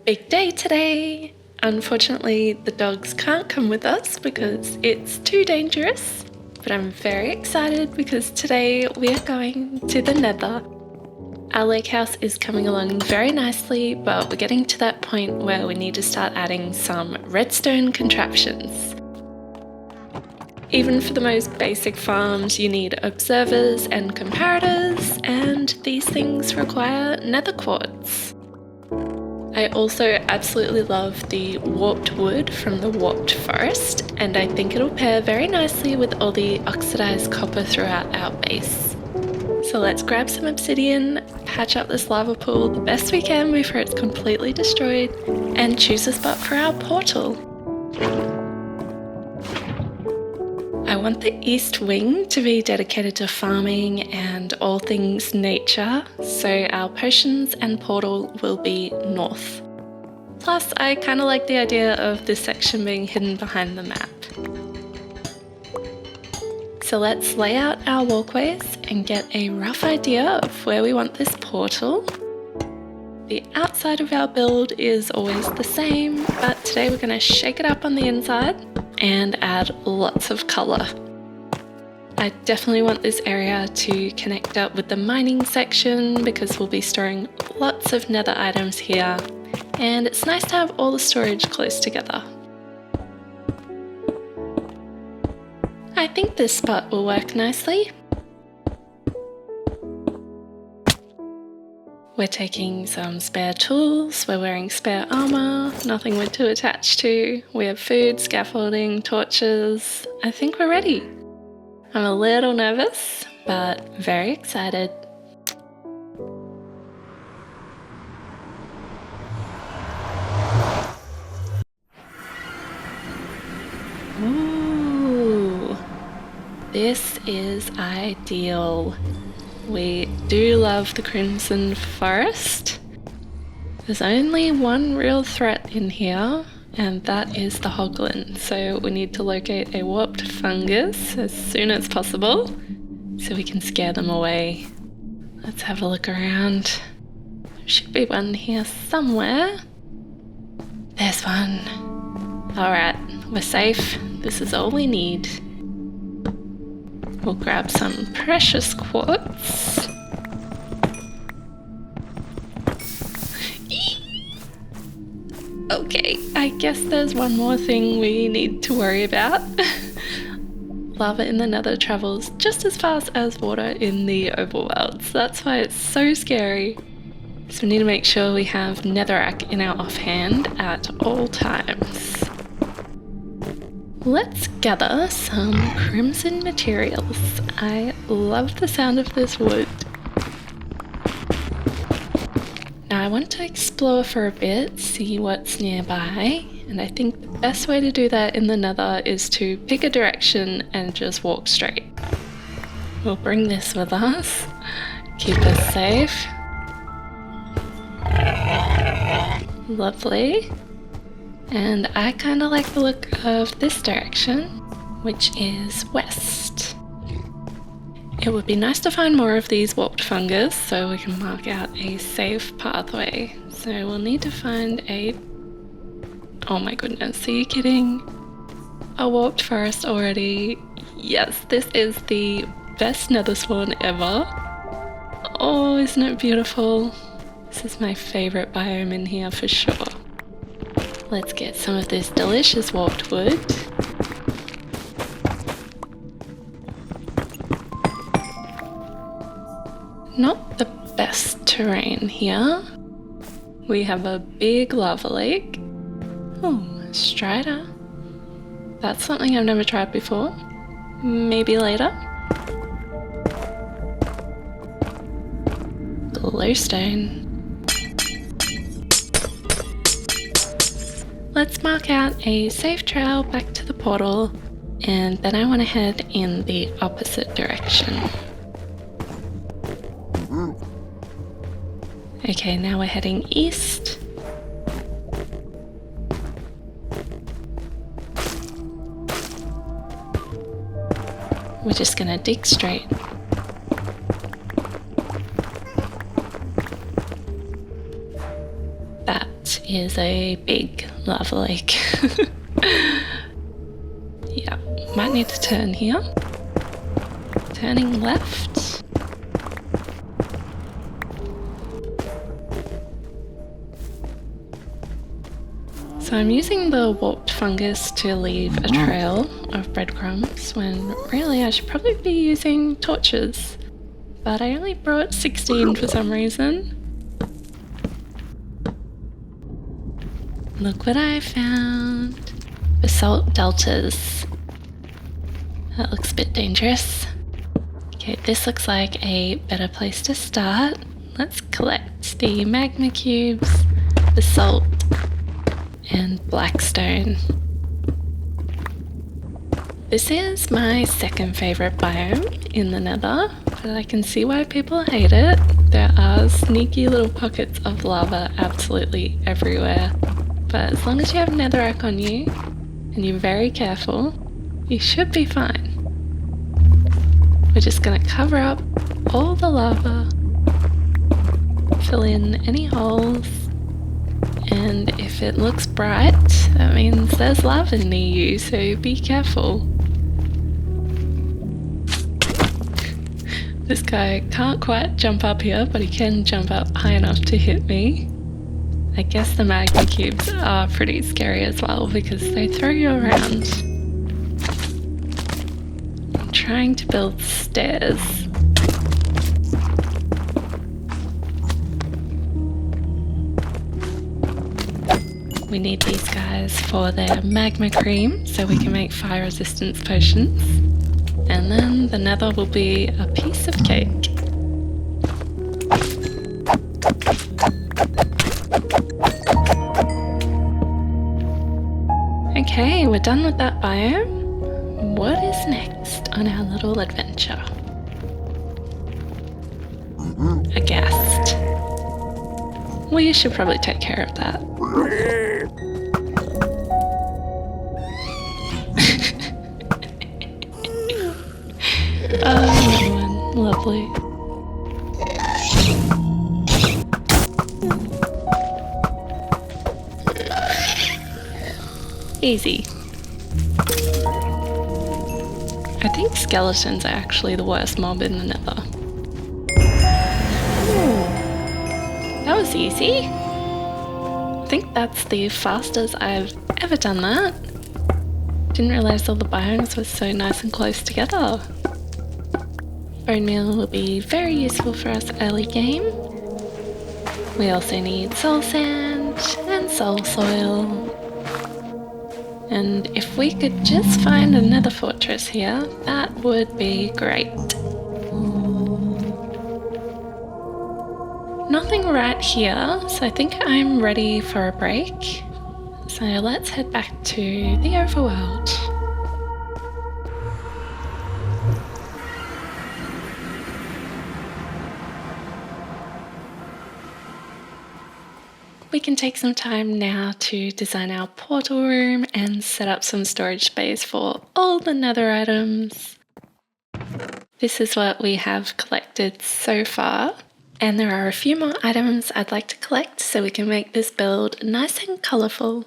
Big day today! Unfortunately, the dogs can't come with us because it's too dangerous, but I'm very excited because today we are going to the Nether. Our lake house is coming along very nicely, but we're getting to that point where we need to start adding some redstone contraptions. Even for the most basic farms, you need observers and comparators, and these things require nether quartz. I also absolutely love the warped wood from the warped forest, and I think it'll pair very nicely with all the oxidized copper throughout our base. So let's grab some obsidian, patch up this lava pool the best we can before it's completely destroyed, and choose a spot for our portal. I want the east wing to be dedicated to farming and all things nature, so our potions and portal will be north. Plus, I kind of like the idea of this section being hidden behind the map. So let's lay out our walkways and get a rough idea of where we want this portal. The outside of our build is always the same, but today we're going to shake it up on the inside and add lots of colour. I definitely want this area to connect up with the mining section because we'll be storing lots of nether items here, and it's nice to have all the storage close together. I think this spot will work nicely. We're taking some spare tools, we're wearing spare armour, nothing wood to attach to, we have food, scaffolding, torches. I think we're ready. I'm a little nervous, but very excited. Ooh, this is ideal. We do love the Crimson Forest. There's only one real threat in here, and that is the hoglin. So we need to locate a warped fungus as soon as possible so we can scare them away. Let's have a look around. There should be one here somewhere. There's one. Alright, we're safe. This is all we need. We'll grab some precious quartz. Okay, I guess there's one more thing we need to worry about. Lava in the Nether travels just as fast as water in the overworld, so that's why it's so scary. So we need to make sure we have netherrack in our offhand at all times. Let's gather some crimson materials. I love the sound of this wood. Now I want to explore for a bit, see what's nearby, and I think the best way to do that in the Nether is to pick a direction and just walk straight. We'll bring this with us, keep us safe. Lovely. And I kind of like the look of this direction, which is west. It would be nice to find more of these warped fungus so we can mark out a safe pathway. So we'll need to find a... Oh my goodness, are you kidding? A warped forest already? Yes, this is the best nether spawn ever. Oh, isn't it beautiful? This is my favourite biome in here for sure. Let's get some of this delicious warped wood. Not the best terrain here. We have a big lava lake. Oh, a strider. That's something I've never tried before. Maybe later. Glowstone. Let's mark out a safe trail back to the portal, and then I want to head in the opposite direction. Okay, now we're heading east. We're just gonna dig straight. That is a big lava lake. Yeah, might need to turn here. Turning left. So I'm using the warped fungus to leave a trail of breadcrumbs when really I should probably be using torches. But I only brought 16 for some reason. Look what I found. Basalt deltas. That looks a bit dangerous. Okay, this looks like a better place to start. Let's collect the magma cubes, basalt, and blackstone. This is my second favourite biome in the Nether, but I can see why people hate it. There are sneaky little pockets of lava absolutely everywhere, but as long as you have netherrack on you and you're very careful, you should be fine. We're just going to cover up all the lava, fill in any holes, and if it looks bright, that means there's lava near you, so be careful. This guy can't quite jump up here, but he can jump up high enough to hit me. I guess the magma cubes are pretty scary as well because they throw you around. I'm trying to build stairs. We need these guys for their magma cream so we can make fire resistance potions. And then the nether will be a piece of cake. Okay, we're done with that biome. What is next on our little adventure? A ghast. We should probably take care of that. Oh, lovely. Easy. I think skeletons are actually the worst mob in the Nether. Ooh, that was easy. I think that's the fastest I've ever done that. Didn't realise all the biomes were so nice and close together. Bone meal will be very useful for us early game. We also need soul sand and soul soil. And if we could just find another fortress here, that would be great. Nothing right here, so I think I'm ready for a break. So let's head back to the overworld. We can take some time now to design our portal room and set up some storage space for all the nether items. This is what we have collected so far, and there are a few more items I'd like to collect so we can make this build nice and colourful.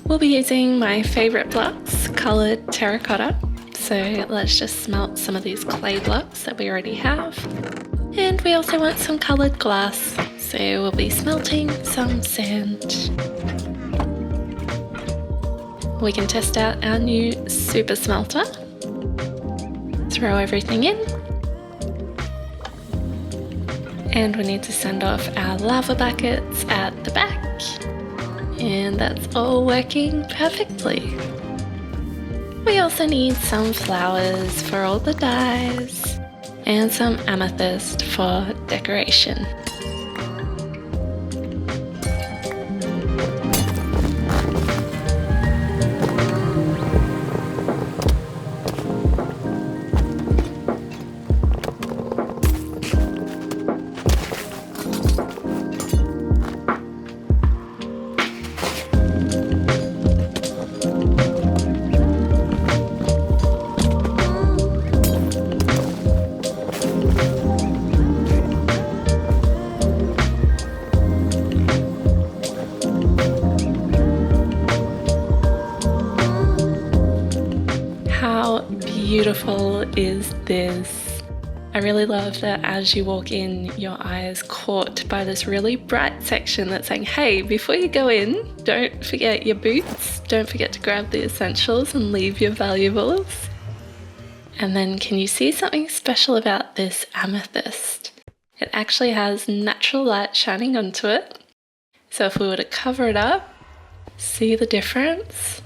We'll be using my favourite blocks, coloured terracotta, so let's just smelt some of these clay blocks that we already have. And we also want some coloured glass, so we'll be smelting some sand. We can test out our new super smelter. Throw everything in. And we need to send off our lava buckets at the back. And that's all working perfectly. We also need some flowers for all the dyes and some amethyst for decoration. beautiful is this? I really love that as you walk in, your eye is caught by this really bright section that's saying, hey, before you go in, don't forget your boots, don't forget to grab the essentials and leave your valuables. And then can you see something special about this amethyst? It actually has natural light shining onto it. So if we were to cover it up, see the difference?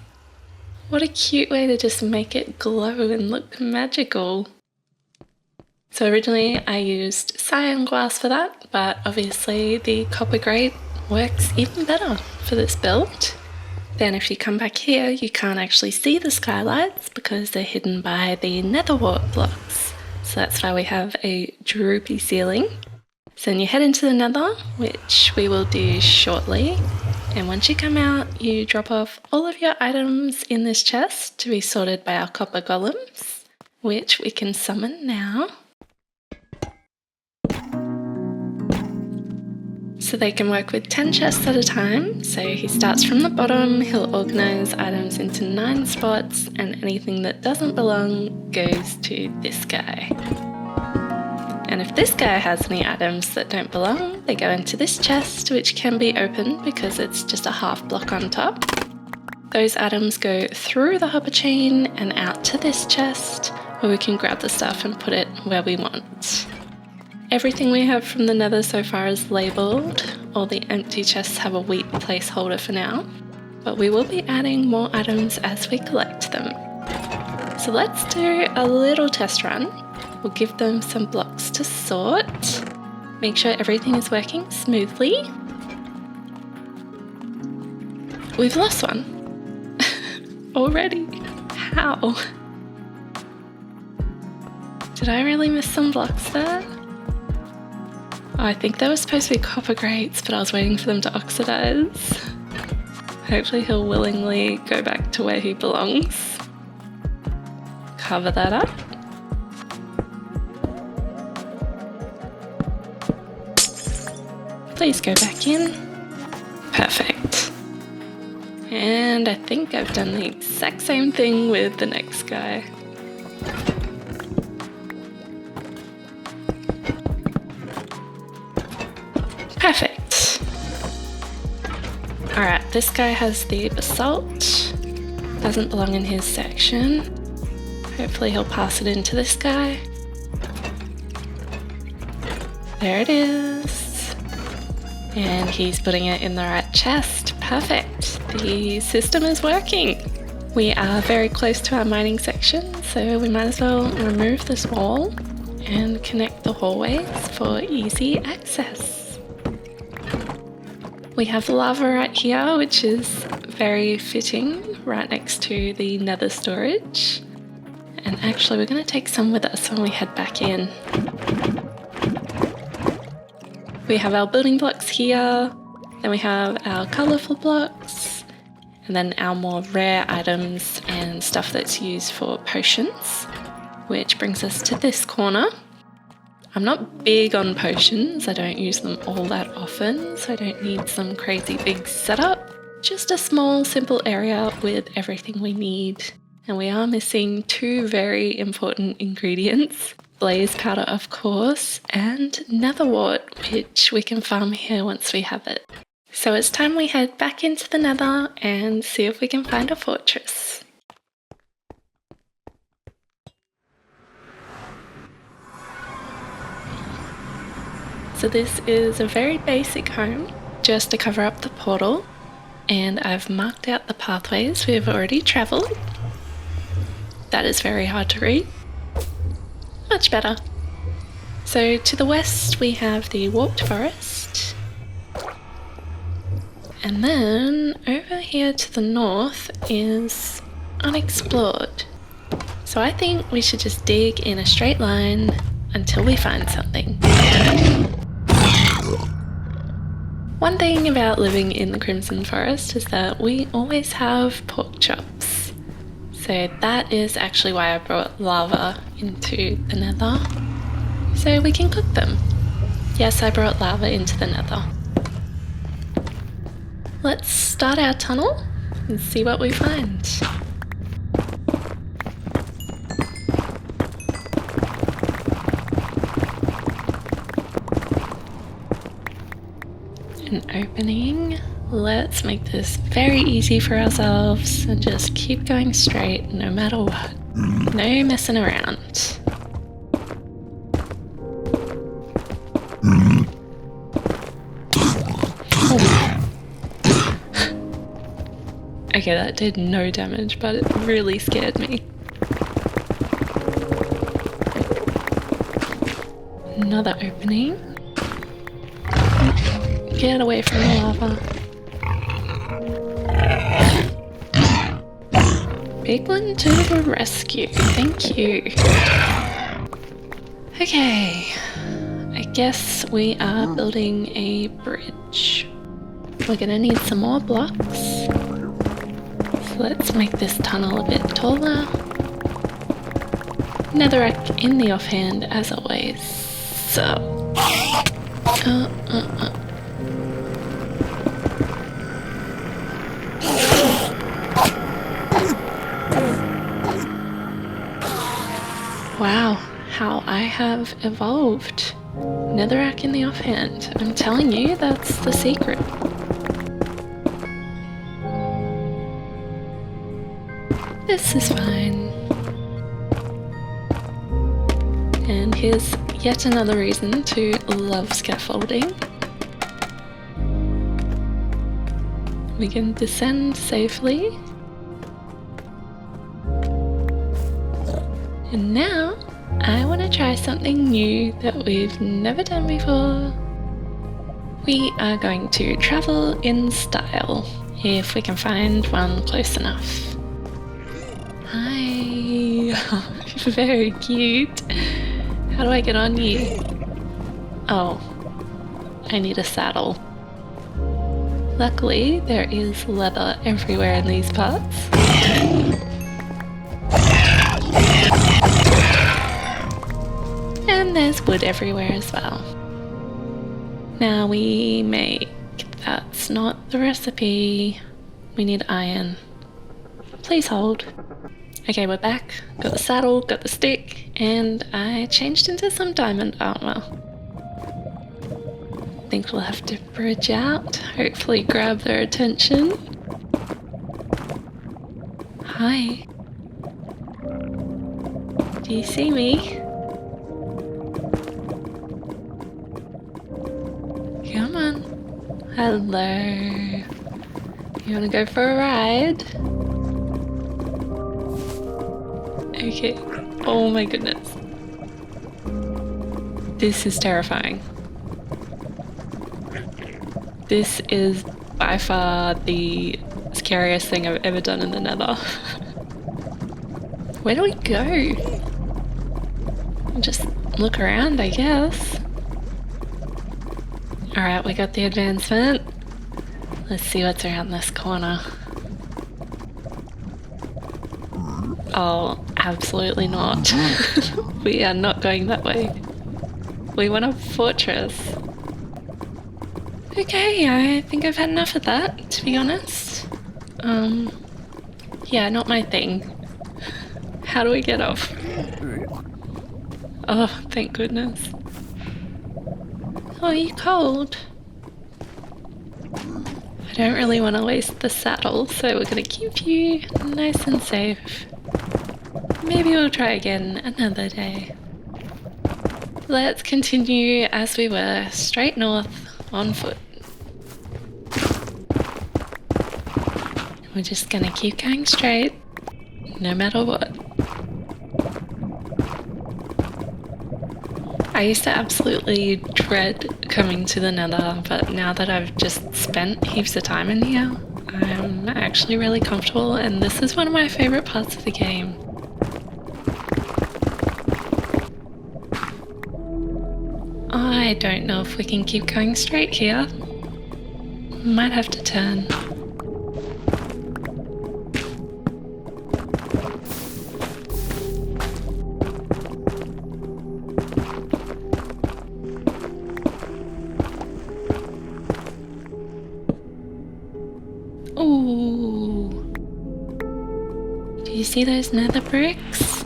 What a cute way to just make it glow and look magical. So originally I used cyan glass for that, but obviously the copper grate works even better for this build. Then if you come back here, you can't actually see the skylights because they're hidden by the nether blocks. So that's why we have a droopy ceiling. So then you head into the nether, which we will do shortly. And once you come out, you drop off all of your items in this chest to be sorted by our copper golems, which we can summon now. So they can work with 10 chests at a time. So he starts from the bottom, he'll organise items into 9 spots, and anything that doesn't belong goes to this guy. And if this guy has any items that don't belong, they go into this chest, which can be opened because it's just a half block on top. Those items go through the hopper chain and out to this chest, where we can grab the stuff and put it where we want. Everything we have from the nether so far is labelled. All the empty chests have a wheat placeholder for now, but we will be adding more items as we collect them. So let's do a little test run. We'll give them some blocks to sort. Make sure everything is working smoothly. We've lost one. Already. How? Did I really miss some blocks there? Oh, I think they were supposed to be copper grates, but I was waiting for them to oxidize. Hopefully he'll willingly go back to where he belongs. Cover that up. Please go back in. Perfect. And I think I've done the exact same thing with the next guy. Perfect. Alright, this guy has the basalt. Doesn't belong in his section. Hopefully he'll pass it into this guy. There it is. And he's putting it in the right chest. Perfect. The system is working. We are very close to our mining section, so we might as well remove this wall and connect the hallways for easy access. We have lava right here, which is very fitting, right next to the nether storage. And actually we're going to take some with us when we head back in. We have our building blocks here, then we have our colourful blocks, and then our more rare items and stuff that's used for potions, which brings us to this corner. I'm not big on potions, I don't use them all that often, so I don't need some crazy big setup. Just a small, simple area with everything we need. And we are missing 2 very important ingredients. Blaze powder, of course, and nether wart, which we can farm here once we have it. So it's time we head back into the nether and see if we can find a fortress. So this is a very basic home, just to cover up the portal, and I've marked out the pathways we have already travelled. That is very hard to read. Much better. So to the west we have the warped forest, and then over here to the north is unexplored. So I think we should just dig in a straight line until we find something. One thing about living in the Crimson Forest is that we always have pork chops. So that is actually why I brought lava into the nether, so we can cook them. Yes, I brought lava into the nether. Let's start our tunnel and see what we find. an opening. Let's make this very easy for ourselves and just keep going straight no matter what. No messing around. Okay, that did no damage, but it really scared me. Another opening. Get away from the lava. Big one to the rescue. Thank you. Okay. I guess we are building a bridge. We're gonna need some more blocks. So let's make this tunnel a bit taller. Netherrack in the offhand, as always. So. Wow, how I have evolved. Netherrack in the offhand. I'm telling you, that's the secret. This is fine. And here's yet another reason to love scaffolding. We can descend safely. And now, I want to try something new that we've never done before. We are going to travel in style, if we can find one close enough. Hi! Very cute. How do I get on you? Oh, I need a saddle. Luckily, there is leather everywhere in these parts. And there's wood everywhere as well. Now we make... That's not the recipe. We need iron. Please hold. Okay, we're back. Got the saddle, got the stick, and I changed into some diamond armor. Think we'll have to bridge out, hopefully grab their attention. Hi. Do you see me? Come on. Hello. You wanna go for a ride? Okay. Oh my goodness. This is terrifying. This is by far the scariest thing I've ever done in the Nether. Where do we go? Just look around, I guess. Alright, we got the advancement. Let's see what's around this corner. Oh, absolutely not. We are not going that way. We want a fortress. Okay, I think I've had enough of that, to be honest. Yeah, not my thing. How do we get off? Oh, thank goodness. Oh, are you cold? I don't really want to waste the saddle, so we're going to keep you nice and safe. Maybe we'll try again another day. Let's continue as we were, straight north, on foot. We're just going to keep going straight, no matter what. I used to absolutely dread coming to the Nether, but now that I've just spent heaps of time in here, I'm actually really comfortable, and this is one of my favourite parts of the game. I don't know if we can keep going straight here. Might have to turn. Ooh. Do you see those nether bricks?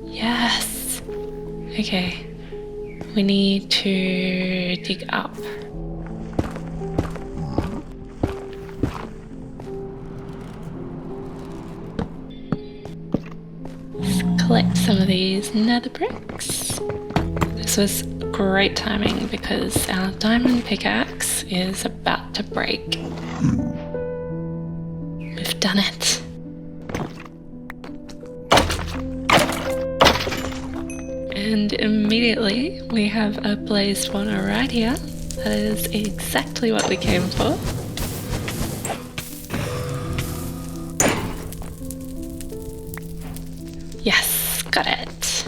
Yes. Okay. We need to dig up. collect some of these nether bricks. This was great timing because our diamond pickaxe is about to break. We've done it. And immediately we have a blaze spawner right here. That is exactly what we came for. Yes, got it.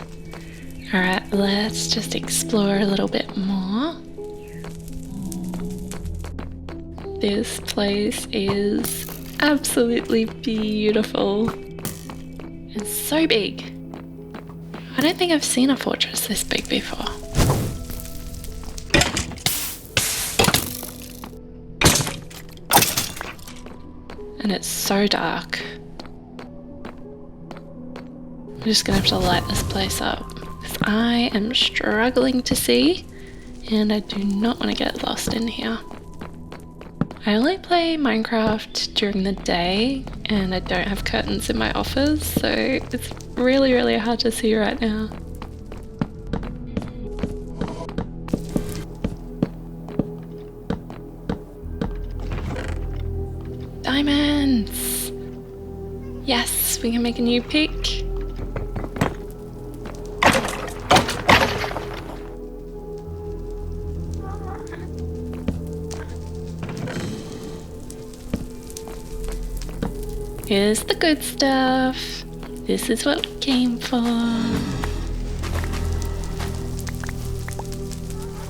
Alright, let's just explore a little bit more. This place is absolutely beautiful. It's so big. I don't think I've seen a fortress this big before. And it's so dark. I'm just gonna have to light this place up because I am struggling to see and I do not want to get lost in here. I only play Minecraft during the day and I don't have curtains in my office, so it's really hard to see right now. Diamonds! Yes, we can make a new pick. Here's the good stuff. This is what we came for.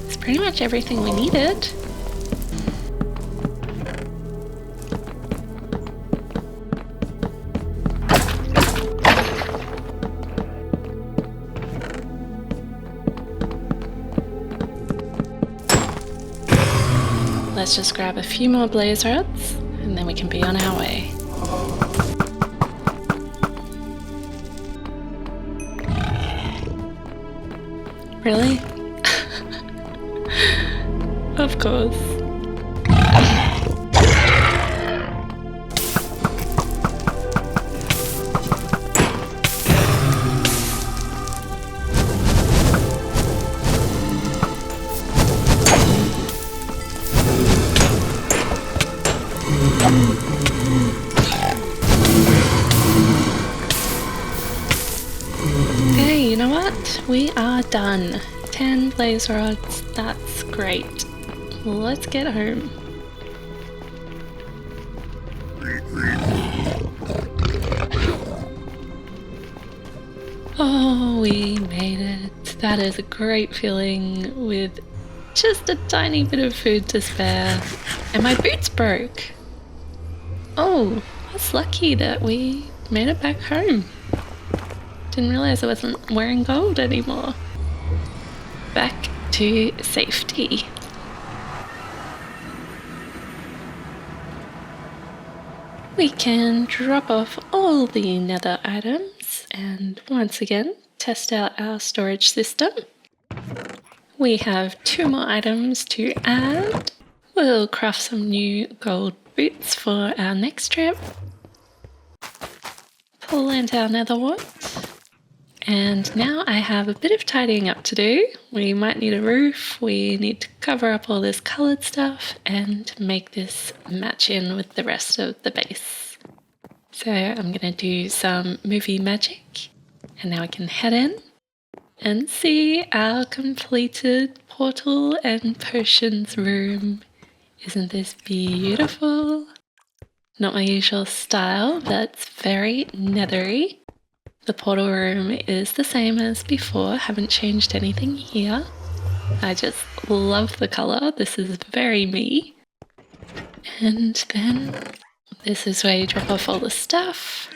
It's pretty much everything we needed. Let's just grab a few more blaze rods and then we can be on our way. Really? Of course. Okay, you know what? We are done. 10 blaze rods, that's great. Let's get home. Oh, we made it. That is a great feeling with just a tiny bit of food to spare. And my boots broke. Oh, that's lucky that we made it back home. Didn't realize I wasn't wearing gold anymore. Back to safety. We can drop off all the nether items and once again test out our storage system. We have 2 more items to add. We'll craft some new gold boots for our next trip. Plant our nether wart. And now I have a bit of tidying up to do. We might need a roof, we need to cover up all this coloured stuff and make this match in with the rest of the base. So I'm going to do some movie magic and now I can head in and see our completed portal and potions room. Isn't this beautiful? Not my usual style, but it's very nethery. The portal room is the same as before, haven't changed anything here. I just love the colour, this is very me. And then this is where you drop off all the stuff.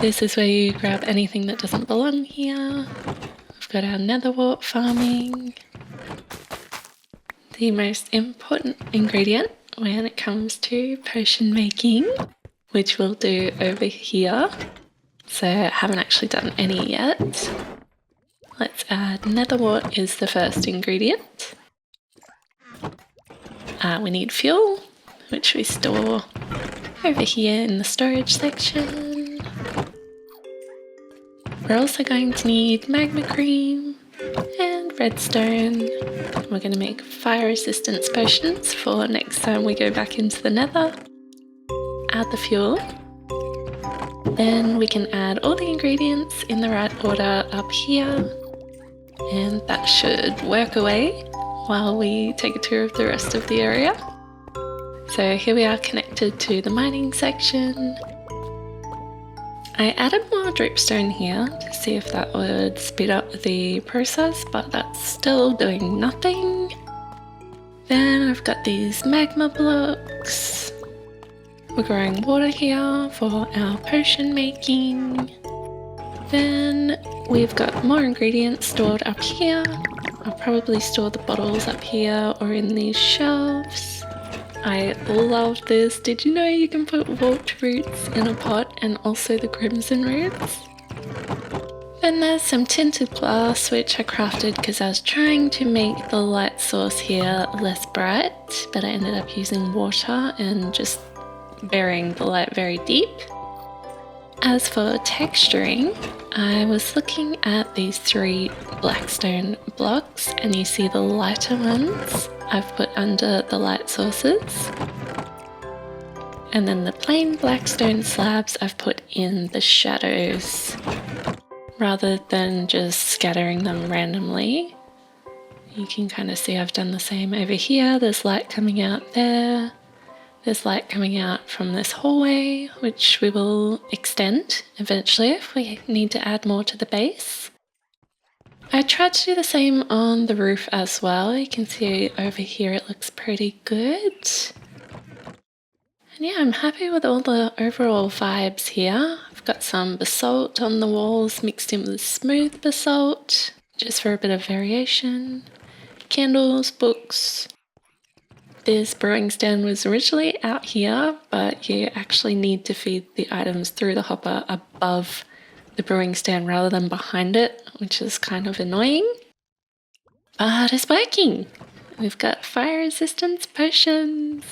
This is where you grab anything that doesn't belong here. We've got our nether wart farming. The most important ingredient when it comes to potion making, which we'll do over here. So I haven't actually done any yet. Let's add nether wart is the first ingredient. We need fuel, which we store over here in the storage section. We're also going to need magma cream and redstone. We're going to make fire resistance potions for next time we go back into the nether. Add the fuel. Then we can add all the ingredients in the right order up here. And that should work away while we take a tour of the rest of the area. So here we are connected to the mining section. I added more dripstone here to see if that would speed up the process, but that's still doing nothing. Then I've got these magma blocks. We're growing water here for our potion making. Then we've got more ingredients stored up here. I'll probably store the bottles up here or in these shelves. I love this. Did you know you can put wart roots in a pot and also the crimson roots? Then there's some tinted glass which I crafted because I was trying to make the light source here less bright, but I ended up using water and just burying the light very deep. As for texturing, I was looking at these 3 blackstone blocks, and you see the lighter ones I've put under the light sources. And then the plain blackstone slabs I've put in the shadows, rather than just scattering them randomly. You can kind of see I've done the same over here. There's light coming out there. There's light coming out from this hallway, which we will extend eventually if we need to add more to the base. I tried to do the same on the roof as well. You can see over here it looks pretty good. And yeah, I'm happy with all the overall vibes here. I've got some basalt on the walls mixed in with smooth basalt, just for a bit of variation. Candles, books. This brewing stand was originally out here, but you actually need to feed the items through the hopper above the brewing stand rather than behind it, which is kind of annoying. But it's working! We've got fire resistance potions.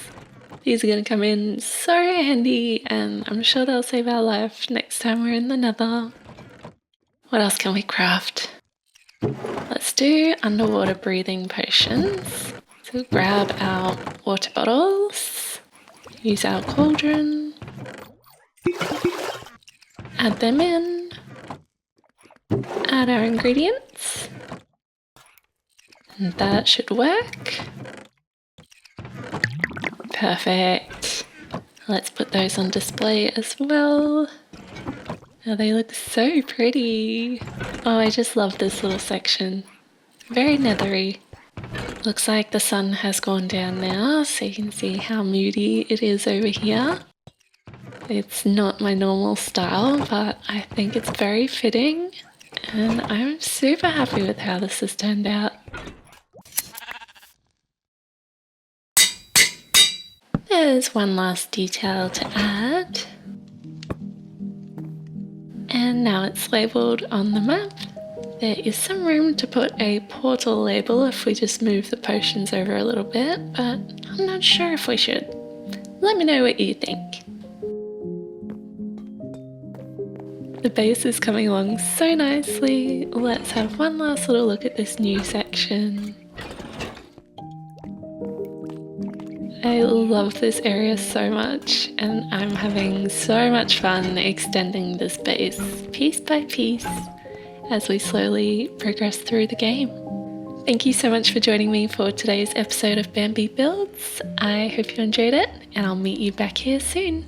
These are going to come in so handy, and I'm sure they'll save our life next time we're in the nether. What else can we craft? Let's do underwater breathing potions. So grab our water bottles, use our cauldron, add them in, add our ingredients, and that should work. Perfect. Let's put those on display as well. Oh, they look so pretty. Oh, I just love this little section. Very nethery. Looks like the sun has gone down now, so you can see how moody it is over here. It's not my normal style, but I think it's very fitting, and I'm super happy with how this has turned out. There's one last detail to add. And now it's labelled on the map. There is some room to put a portal label if we just move the potions over a little bit, but I'm not sure if we should. Let me know what you think. The base is coming along so nicely. Let's have one last little look at this new section. I love this area so much, and I'm having so much fun extending this base piece by piece as we slowly progress through the game. Thank you so much for joining me for today's episode of Bambi Builds. I hope you enjoyed it, and I'll meet you back here soon.